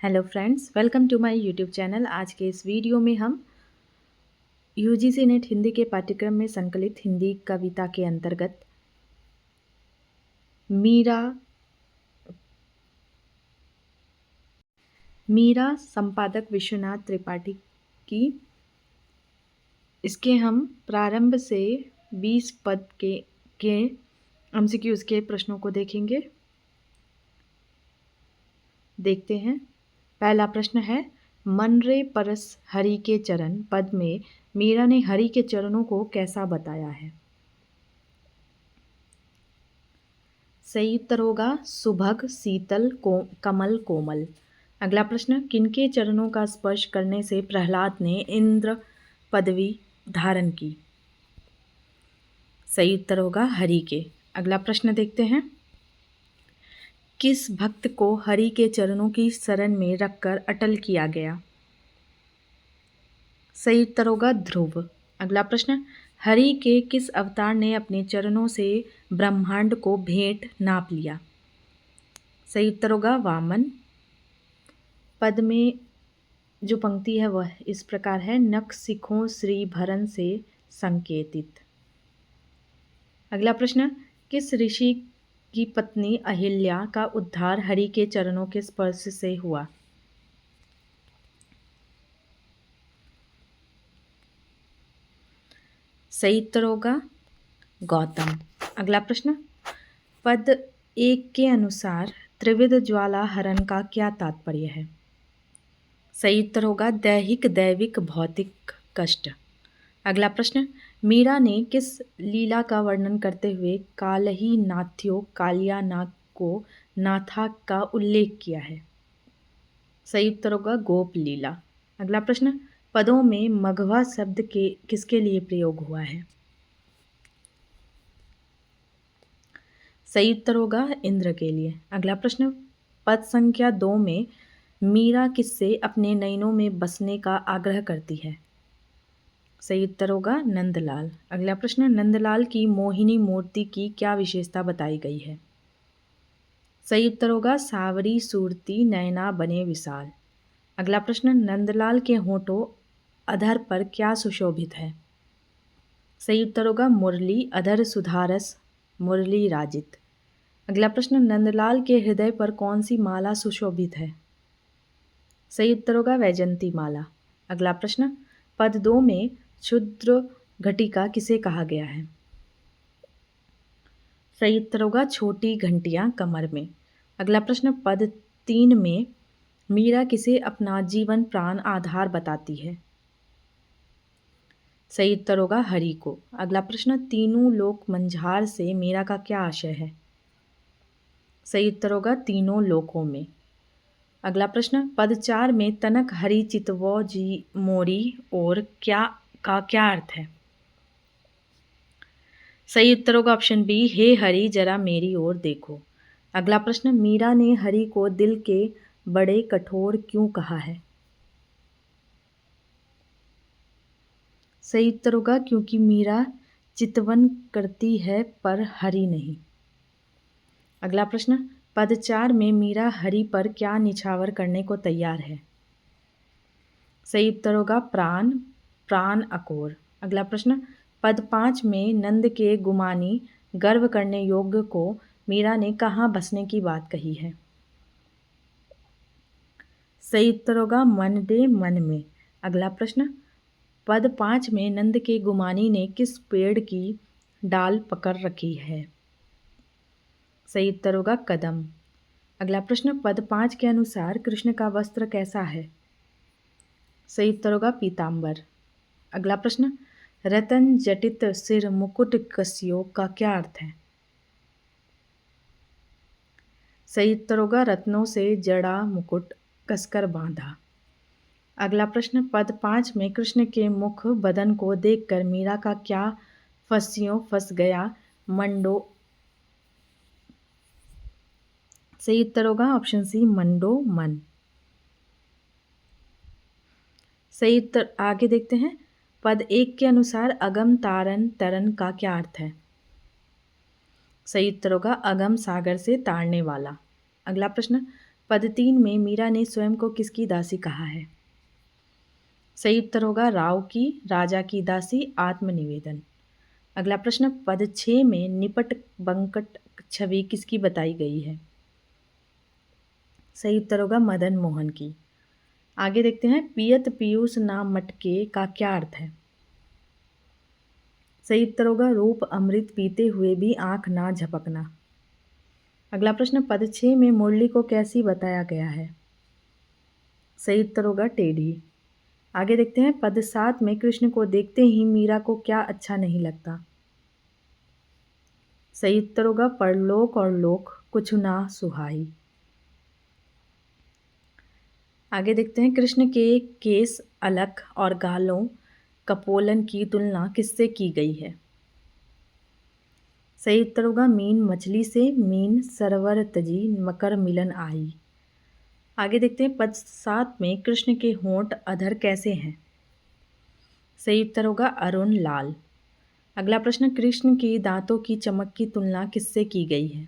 Hello friends, welcome to my YouTube channel. आज के इस वीडियो में हम यूजीसी नेट हिंदी के पाठ्यक्रम में संकलित हिंदी कविता के अंतर्गत मीरा मीरा संपादक विश्वनाथ त्रिपाठी की इसके हम प्रारंभ से 20 पद के एमसीक्यूज के प्रश्नों को देखेंगे। देखते हैं। पहला प्रश्न है, मन रे परस हरि के चरण पद में मीरा ने हरि के चरणों को कैसा बताया है? सही उत्तर होगा सुभग शीतल कमल कोमल। अगला प्रश्न, किनके चरणों का स्पर्श करने से प्रहलाद ने इंद्र पदवी धारण की? सही उत्तर होगा हरि के। अगला प्रश्न देखते हैं, किस भक्त को हरि के चरणों की शरण में रखकर अटल किया गया? सही उत्तर होगा ध्रुव। अगला प्रश्न, हरि के किस अवतार ने अपने चरणों से ब्रह्मांड को भेंट नाप लिया? सही उत्तर होगा वामन। पद में जो पंक्ति है वह इस प्रकार है, नख सिखों श्री भरन से संकेतित। अगला प्रश्न, किस ऋषि की पत्नी अहिल्या का उद्धार हरि के चरणों के स्पर्श से हुआ? सही उत्तर होगा गौतम। अगला प्रश्न, पद 1 के अनुसार त्रिविध ज्वाला हरण का क्या तात्पर्य है? सही उत्तर होगा दैहिक दैविक भौतिक कष्ट। अगला प्रश्न, मीरा ने किस लीला का वर्णन करते हुए कालही नाथ्यो कालिया नाग को नाथा का उल्लेख किया है? सही उत्तर होगा गोप लीला। अगला प्रश्न, पदों में मघवा शब्द के किसके लिए प्रयोग हुआ है? सही उत्तर होगा इंद्र के लिए। अगला प्रश्न, पद संख्या 2 में मीरा किससे अपने नयनों में बसने का आग्रह करती है? सही उत्तर होगा नंदलाल। अगला प्रश्न, नंदलाल की मोहिनी मूर्ति की क्या विशेषता बताई गई है? सही उत्तर होगा सावरी सूरती नयना बने विशाल। अगला प्रश्न, नंदलाल के होठों अधर पर क्या सुशोभित है? सही उत्तर होगा मुरली अधर सुधारस मुरली राजित। अगला प्रश्न, नंदलाल के हृदय पर कौन सी माला सुशोभित है? सही उत्तर होगा वैजंती माला। अगला प्रश्न, पद 2 में क्षुद्र घटिका किसे कहा गया है? सही उत्तर होगा छोटी घंटियां कमर में। अगला प्रश्न, पद 3 में मीरा किसे अपना जीवन प्राण आधार बताती है? सही उत्तर होगा हरि को। अगला प्रश्न, तीनों लोक मंझार से मीरा का क्या आशय है? सही उत्तर होगा तीनों लोकों में। अगला प्रश्न, पद 4 में तनक हरि चितवो जी मोरी और क्या अर्थ है? सही उत्तर होगा ऑप्शन बी, हे हरि जरा मेरी ओर देखो। अगला प्रश्न, मीरा ने हरि को दिल के बड़े कठोर क्यों कहा है? सही उत्तर होगा क्योंकि मीरा चितवन करती है पर हरि नहीं। अगला प्रश्न, पद 4 में मीरा हरि पर क्या निछावर करने को तैयार है? सही उत्तर होगा प्राण अकोर। अगला प्रश्न, पद 5 में नंद के गुमानी गर्व करने योग्य को मीरा ने कहाँ बसने की बात कही है? सही उत्तर होगा मन दे मन में। अगला प्रश्न, पद 5 में नंद के गुमानी ने किस पेड़ की डाल पकड़ रखी है? सही उत्तर होगा कदम। अगला प्रश्न, पद 5 के अनुसार कृष्ण का वस्त्र कैसा है? सही उत्तर होगा पीतांबर। अगला प्रश्न, रतन जटित सिर मुकुट कसियो का क्या अर्थ है? सही उत्तर होगा रत्नों से जड़ा मुकुट कसकर बांधा। अगला प्रश्न, पद 5 में कृष्ण के मुख बदन को देखकर मीरा का क्या फंसियों फंस गया मंडो? सही उत्तर होगा ऑप्शन सी मंडो मन। सही उत्तर आगे देखते हैं। पद 1 के अनुसार अगम तारन तरन का क्या अर्थ है? सही उत्तर होगा अगम सागर से तारने वाला। अगला प्रश्न, पद 3 में मीरा ने स्वयं को किसकी दासी कहा है? सही उत्तर होगा राव की, राजा की दासी, आत्मनिवेदन। अगला प्रश्न, पद 6 में निपट बंकट छवि किसकी बताई गई है? सही उत्तर होगा मदन मोहन की। आगे देखते हैं, पियत पीयूष ना मटके का क्या अर्थ है? सही उत्तर होगा रूप अमृत पीते हुए भी आंख ना झपकना। अगला प्रश्न, पद 6 में मुरली को कैसी बताया गया है? सही उत्तर होगा टेढ़ी। आगे देखते हैं, पद 7 में कृष्ण को देखते ही मीरा को क्या अच्छा नहीं लगता? सही उत्तर होगा परलोक और लोक कुछ ना सुहाई। आगे देखते हैं, कृष्ण के केस, अलख और गालों कपोलन की तुलना किससे की गई है? सही उत्तर होगा मीन मछली से, मीन सरवर तजी मकर मिलन आई। आगे देखते हैं, पद 7 में कृष्ण के होंठ अधर कैसे हैं? सही उत्तर होगा अरुण लाल। अगला प्रश्न, कृष्ण के दांतों की चमक की तुलना किससे की गई है?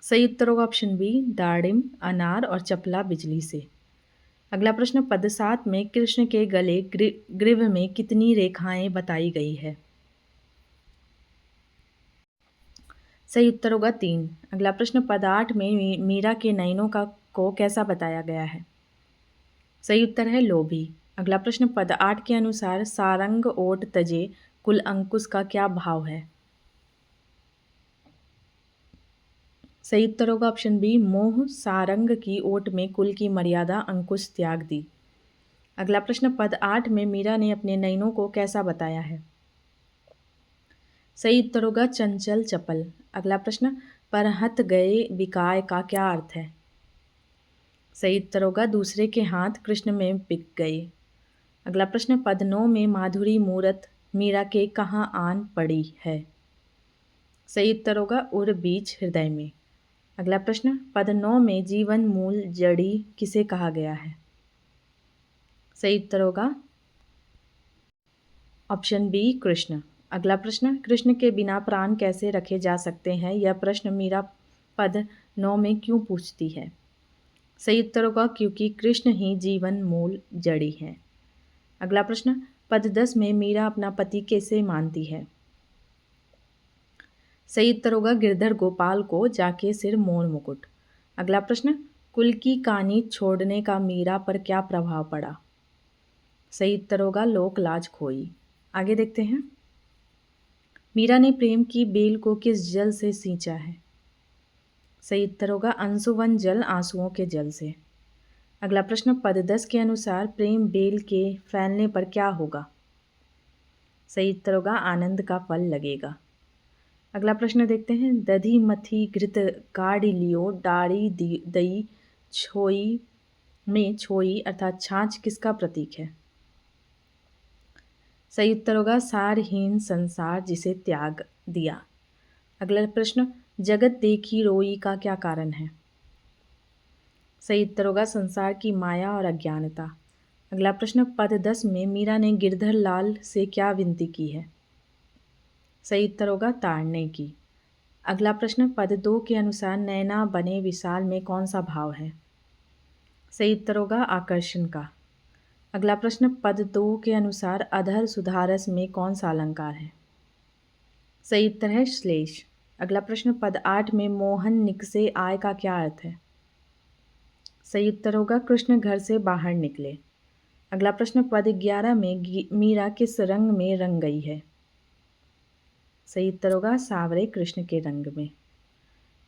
सही उत्तर होगा ऑप्शन बी, दाड़िम, अनार और चपला बिजली से। अगला प्रश्न, पद 7 में कृष्ण के गले ग्रीव में कितनी रेखाएं बताई गई है? सही उत्तर होगा 3। अगला प्रश्न, पद 8 में मीरा के नयनों को कैसा बताया गया है? सही उत्तर है लोभी। अगला प्रश्न, पद 8 के अनुसार सारंग ओट तजे कुल अंकुश का क्या भाव है? सही उत्तर होगा ऑप्शन बी, मोह सारंग की ओट में कुल की मर्यादा अंकुश त्याग दी। अगला प्रश्न, पद 8 में मीरा ने अपने नयनों को कैसा बताया है? सही उत्तर होगा चंचल चपल। अगला प्रश्न, परहत गए बिकाय का क्या अर्थ है? सही उत्तर होगा दूसरे के हाथ कृष्ण में बिक गए। अगला प्रश्न, पद 9 में माधुरी मूरत मीरा के कहाँ आन पड़ी है? सही उत्तर होगा उर बीच हृदय में। अगला प्रश्न, पद 9 में जीवन मूल जड़ी किसे कहा गया है? सही उत्तर होगा ऑप्शन बी, कृष्ण। अगला प्रश्न, कृष्ण के बिना प्राण कैसे रखे जा सकते हैं? यह प्रश्न मीरा पद 9 में क्यों पूछती है? सही उत्तर होगा क्योंकि कृष्ण ही जीवन मूल जड़ी है। अगला प्रश्न, पद 10 में मीरा अपना पति कैसे मानती है? सही उत्तर होगा गिरधर गोपाल को जाके सिर मोर मुकुट। अगला प्रश्न, कुल की कहानी छोड़ने का मीरा पर क्या प्रभाव पड़ा? सही उत्तर होगा लोक लाज खोई। आगे देखते हैं, मीरा ने प्रेम की बेल को किस जल से सींचा है? सही उत्तर होगा अंशुवन जल, आंसुओं के जल से। अगला प्रश्न, पद 10 के अनुसार प्रेम बेल के फैलने पर क्या होगा? सही उत्तर होगा आनंद का फल लगेगा। अगला प्रश्न देखते हैं, दधी मथी घृत गाढ़ी लियो डाड़ी दई छोई में छोई अर्थात छाछ किसका प्रतीक है? सही उत्तर होगा सारहीन संसार जिसे त्याग दिया। अगला प्रश्न, जगत देखी रोई का क्या कारण है? सही उत्तर होगा संसार की माया और अज्ञानता। अगला प्रश्न, पद 10 में मीरा ने गिरधर लाल से क्या विनती की है? सही उत्तर होगा ताड़ने की। अगला प्रश्न, पद 2 के अनुसार नैना बने विशाल में कौन सा भाव है? सही उत्तर होगा आकर्षण का। अगला प्रश्न, पद 2 के अनुसार अधर सुधारस में कौन सा अलंकार है? सही उत्तर है श्लेष। अगला प्रश्न, पद 8 में मोहन निकसे आय का क्या अर्थ है? सही उत्तर होगा कृष्ण घर से बाहर निकले। अगला प्रश्न, पद 11 में मीरा किस रंग में रंग गई है? सही उत्तर होगा सावरे कृष्ण के रंग में।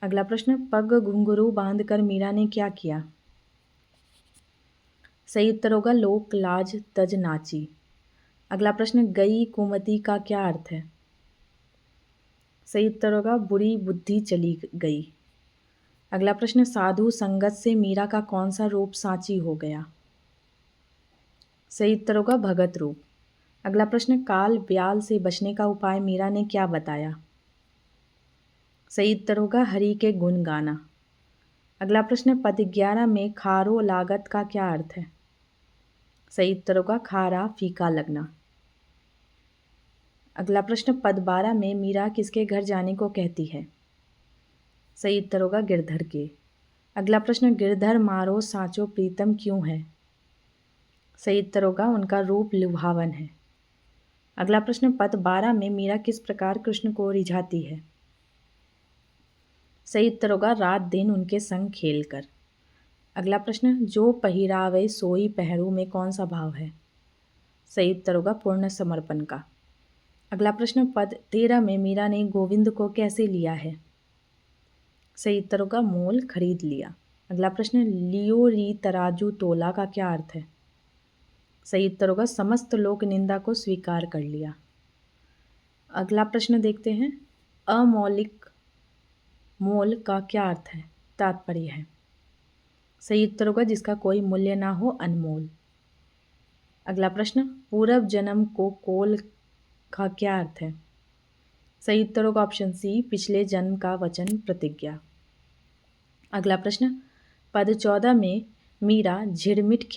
अगला प्रश्न, पग घुंघरू बांधकर मीरा ने क्या किया? सही उत्तर होगा लोक लाज तज नाची। अगला प्रश्न, गई कुमति का क्या अर्थ है? सही उत्तर होगा बुरी बुद्धि चली गई। अगला प्रश्न, साधु संगत से मीरा का कौन सा रूप सांची हो गया? सही उत्तर होगा भगत रूप। अगला प्रश्न, काल ब्याल से बचने का उपाय मीरा ने क्या बताया? सही उत्तर होगा हरि के गुण गाना। अगला प्रश्न, पद 11 में खारो लागत का क्या अर्थ है? सही उत्तर होगा खारा फीका लगना। अगला प्रश्न, पद 12 में मीरा किसके घर जाने को कहती है? सही उत्तर होगा गिरधर के। अगला प्रश्न, गिरधर मारो साचो प्रीतम क्यों है? सही उत्तर होगा उनका रूप लुभावन है। अगला प्रश्न, पद 12 में मीरा किस प्रकार कृष्ण को रिझाती है? सही उत्तर होगा रात दिन उनके संग खेलकर। अगला प्रश्न, जो पहिरावे सोई पहरू में कौन सा भाव है? सही उत्तर होगा पूर्ण समर्पण का। अगला प्रश्न, पद 13 में मीरा ने गोविंद को कैसे लिया है? सही उत्तर होगा मोल खरीद लिया। अगला प्रश्न, लियो री तराजू तोला का क्या अर्थ है? सही उत्तर होगा समस्त लोक निंदा को स्वीकार कर लिया। अगला प्रश्न देखते हैं, अमौलिक मोल का क्या अर्थ है, तात्पर्य है? सही उत्तर होगा जिसका कोई मूल्य ना हो, अनमोल। अगला प्रश्न, पूर्व जन्म को कोल का क्या अर्थ है? सही उत्तर होगा ऑप्शन सी, पिछले जन्म का वचन प्रतिज्ञा। अगला प्रश्न, पद 14 में मीरा झिरमिट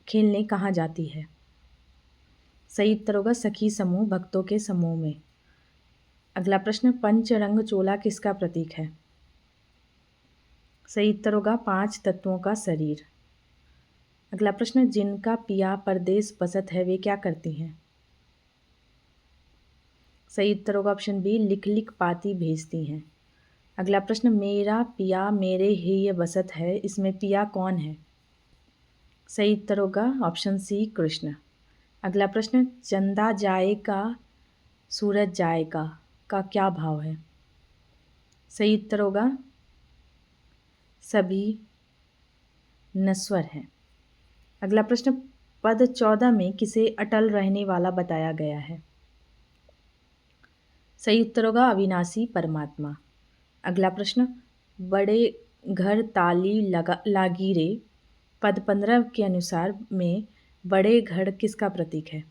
खेलने कहाँ जाती है? सही उत्तर होगा सखी समूह भक्तों के समूह में। अगला प्रश्न, पंचरंग चोला किसका प्रतीक है? सही उत्तर होगा 5 तत्वों का शरीर। अगला प्रश्न, जिनका पिया परदेश बसत है वे क्या करती हैं? सही उत्तर होगा ऑप्शन बी, लिख लिख पाती भेजती हैं। अगला प्रश्न, मेरा पिया मेरे ही ये बसत है, इसमें पिया कौन है? सही उत्तर होगा ऑप्शन सी, कृष्ण। अगला प्रश्न, चंदा जाएगा सूरज जाएगा का क्या भाव है? सही उत्तर होगा सभी नश्वर है। अगला प्रश्न, पद 14 में किसे अटल रहने वाला बताया गया है? सही उत्तर होगा अविनाशी परमात्मा। अगला प्रश्न, बड़े घर ताली लागी रे, पद 15 के अनुसार में बड़े घर किसका प्रतीक है?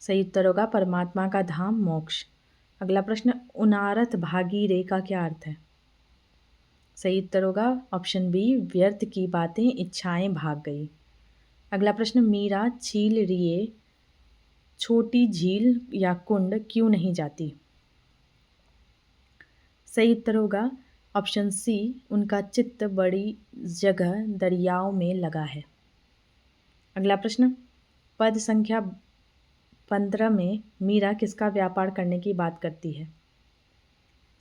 सही उत्तर होगा परमात्मा का धाम मोक्ष। अगला प्रश्न, उनारथ भागी रे का क्या अर्थ है? सही उत्तर होगा ऑप्शन बी, व्यर्थ की बातें इच्छाएं भाग गई। अगला प्रश्न, मीरा छील रिए छोटी झील या कुंड क्यों नहीं जाती? सही उत्तर होगा ऑप्शन सी, उनका चित्त बड़ी जगह दरियाओं में लगा है। अगला प्रश्न, पद संख्या 15 में मीरा किसका व्यापार करने की बात करती है?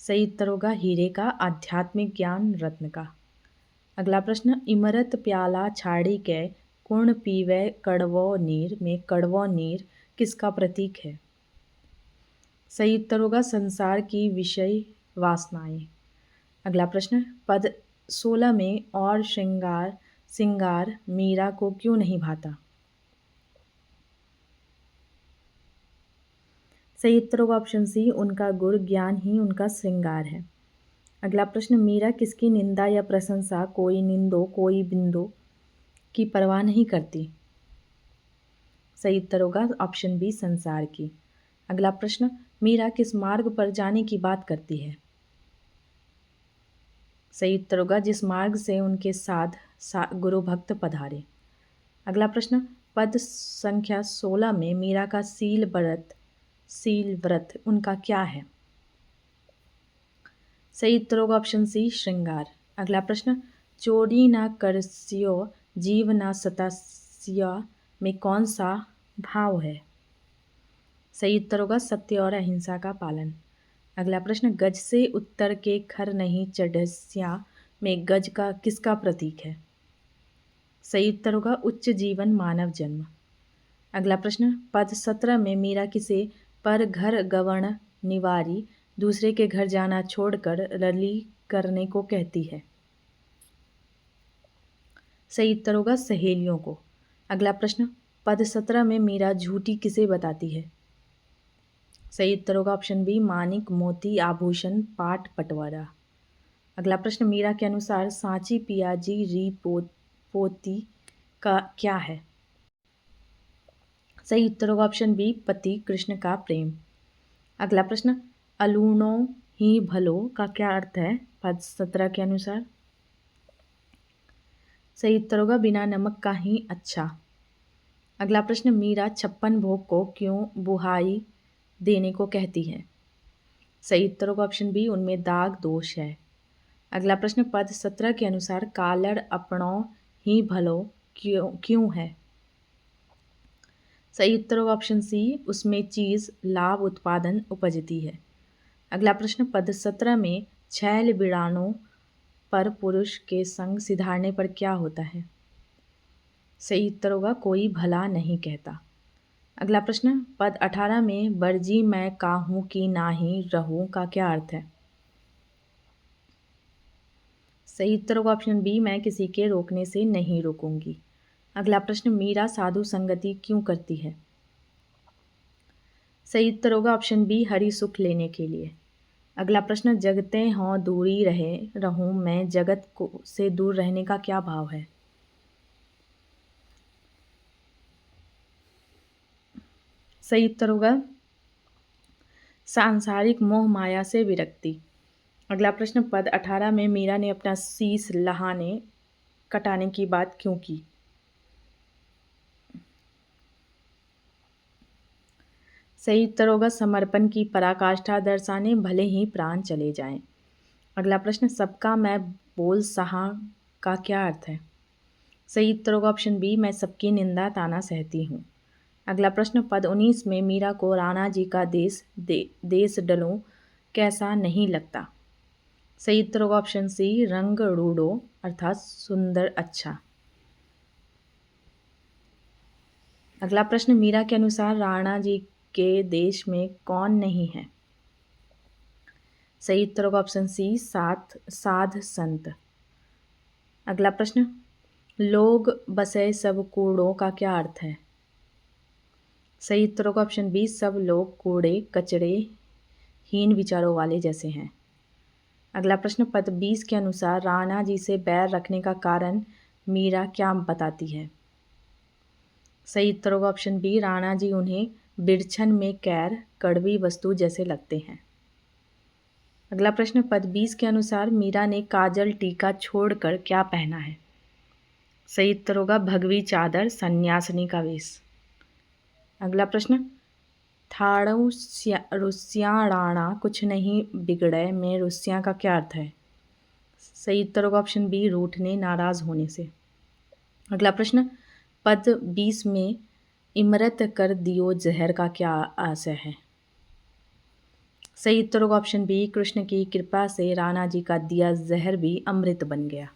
सही उत्तर होगा हीरे का, आध्यात्मिक ज्ञान रत्न का। अगला प्रश्न, इमरत प्याला छाड़ी के कुर्ण पीवे कड़वो नीर में कड़वो नीर किसका प्रतीक है? सही उत्तर होगा संसार की विषय वासनाएं। अगला प्रश्न, पद 16 में और श्रृंगार मीरा को क्यों नहीं भाता? सही उत्तर होगा ऑप्शन सी, उनका गुण ज्ञान ही उनका श्रृंगार है। अगला प्रश्न, मीरा किसकी निंदा या प्रशंसा कोई निंदो कोई बिंदो की परवाह नहीं करती? सही उत्तर होगा ऑप्शन बी, संसार की। अगला प्रश्न, मीरा किस मार्ग पर जाने की बात करती है? सही उत्तर होगा जिस मार्ग से उनके साथ गुरु भक्त पधारे। अगला प्रश्न, पद संख्या 16 में मीरा का सील व्रत उनका क्या है? सही उत्तर होगा ऑप्शन सी, श्रृंगार। अगला प्रश्न, चोरी ना करसियो जीव ना सतासिया में कौन सा भाव है? सही उत्तर होगा सत्य और अहिंसा का पालन। अगला प्रश्न, गज से उत्तर के खर नहीं चढ़स्या में गज का किसका प्रतीक है? सही उत्तर होगा उच्च जीवन मानव जन्म। अगला प्रश्न, पद 17 में मीरा किसे पर घर गवण निवारी दूसरे के घर जाना छोड़कर रली करने को कहती है? सही उत्तर होगा सहेलियों को। अगला प्रश्न, पद 17 में मीरा झूठी किसे बताती है? सही उत्तर होगा ऑप्शन बी, मानिक मोती आभूषण पाट पटवारा। अगला प्रश्न, मीरा के अनुसार सांची पियाजी री पोती का क्या है? सही उत्तर होगा ऑप्शन बी, पति कृष्ण का प्रेम। अगला प्रश्न, अलूणो ही भलो का क्या अर्थ है पद 17 के अनुसार? सही उत्तर होगा बिना नमक का ही अच्छा। अगला प्रश्न, मीरा 56 भोग को क्यों बुहाई देने को कहती है? सही उत्तर होगा ऑप्शन बी, उनमें दाग दोष है। अगला प्रश्न, पद 17 के अनुसार कालड़ अपनों ही भलो क्यों क्यों है? सही उत्तर होगा ऑप्शन सी, उसमें चीज लाभ उत्पादन उपजती है। अगला प्रश्न, पद 17 में छैल बिड़ानों पर पुरुष के संग सिधारने पर क्या होता है? सही उत्तर होगा कोई भला नहीं कहता। अगला प्रश्न, पद 18 में बरजी मैं काहूँ की नाही रहूं का क्या अर्थ है? सही उत्तर होगा ऑप्शन बी, मैं किसी के रोकने से नहीं रोकूंगी। अगला प्रश्न, मीरा साधु संगति क्यों करती है? सही उत्तर होगा ऑप्शन बी, हरि सुख लेने के लिए। अगला प्रश्न, जगते हों दूरी रहे रहूं मैं जगत को से दूर रहने का क्या भाव है? सही उत्तर होगा सांसारिक मोह माया से विरक्ति। अगला प्रश्न, पद 18 में मीरा ने अपना शीश लहाने कटाने की बात क्यों की? सही उत्तर होगा समर्पण की पराकाष्ठा दर्शाने भले ही प्राण चले जाएं। अगला प्रश्न, सबका मैं बोल सहा का क्या अर्थ है? सही उत्तर होगा ऑप्शन बी, मैं सबकी निंदा ताना सहती हूँ। अगला प्रश्न, पद 19 में मीरा को राणा जी का देश डलो कैसा नहीं लगता? सही उत्तर होगा ऑप्शन सी, रंग रूडो अर्थात सुंदर अच्छा। अगला प्रश्न, मीरा के अनुसार राणा जी के देश में कौन नहीं है? सही उत्तर होगा ऑप्शन सी, साध संत। अगला प्रश्न, लोग बसे सब कूड़ों का क्या अर्थ है? सही उत्तर होगा ऑप्शन बी, सब लोग कूड़े कचरे हीन विचारों वाले जैसे हैं। अगला प्रश्न, पद 20 के अनुसार राणा जी से बैर रखने का कारण मीरा क्या बताती है? सही उत्तर होगा ऑप्शन बी, राणा जी उन्हें बिरछन में कैर कड़वी वस्तु जैसे लगते हैं। अगला प्रश्न, पद 20 के अनुसार मीरा ने काजल टीका छोड़कर क्या पहना है? सही उत्तर होगा भगवी चादर सन्यासिनी का वेश। अगला प्रश्न, थाड़ू रुस्या राणा कुछ नहीं बिगड़े में रुस्या का क्या अर्थ है? सही उत्तर होगा ऑप्शन बी, रूठने नाराज होने से। अगला प्रश्न, पद 20 में इमरत कर दियो जहर का क्या आशय है? सही उत्तर होगा ऑप्शन बी, कृष्ण की कृपा से राणा जी का दिया जहर भी अमृत बन गया।